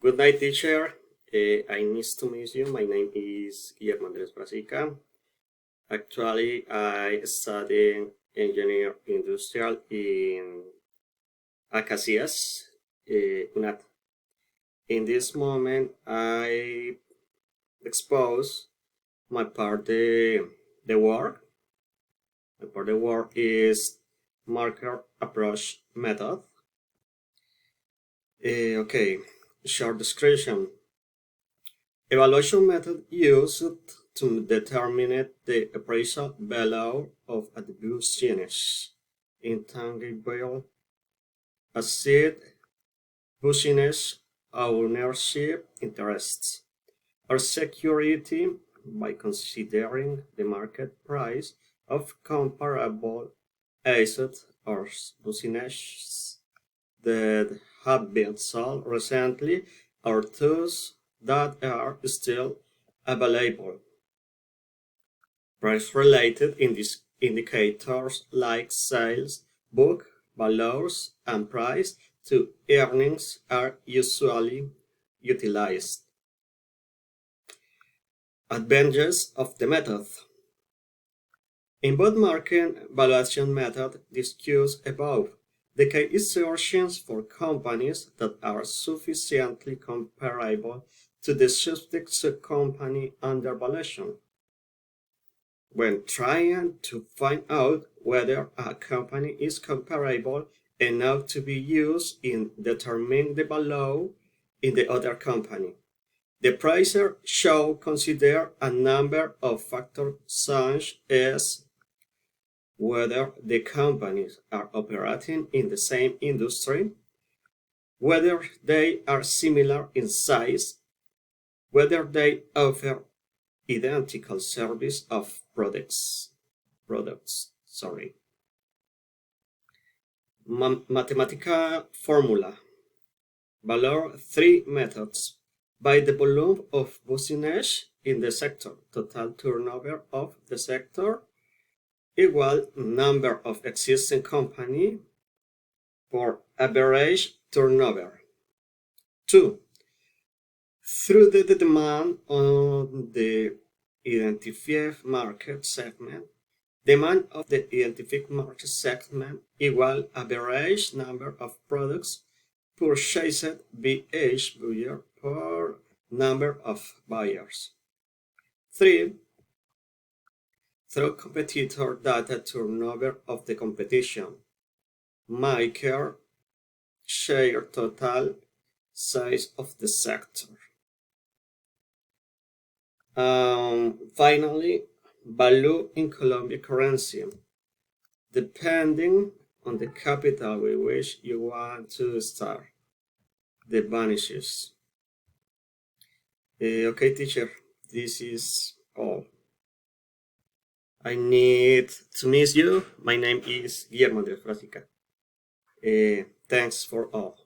Good night, teacher. I nice to meet you. My name is Guillermo Andrés Brasica. Actually, I study engineer industrial in Acacias, UNAT. In this moment, I expose my part the work. My part the work is marker approach method. Okay, short description. Evaluation method used to determine the appraisal value of attributions, intangible asset, business, ownership interests, or security by considering the market price of comparable assets or businesses that have been sold recently or those that are still available. Price-related indicators like sales, book values, and price to earnings are usually utilized. Advantages of the method. In both market valuation method discussed above, the key is searching for companies that are sufficiently comparable to the subject company under valuation. When trying to find out whether a company is comparable enough to be used in determining the value in the other company, the pricer should consider a number of factors such as whether the companies are operating in the same industry, whether they are similar in size, whether they offer identical service of products. Mathematical formula. Value three methods. By the volume of business in the sector, total turnover of the sector equal number of existing company for average turnover. 2. Through the demand on the identified market segment, demand of the identified market segment equal average number of products purchased by each buyer per number of buyers. 3. Through competitor data turnover of the competition, market share total size of the sector. Finally, value in Colombian currency, depending on the capital with which you want to start. The vanishes. Okay, teacher, this is all. I need to miss you. My name is Guillermo de Frasica. Thanks for all.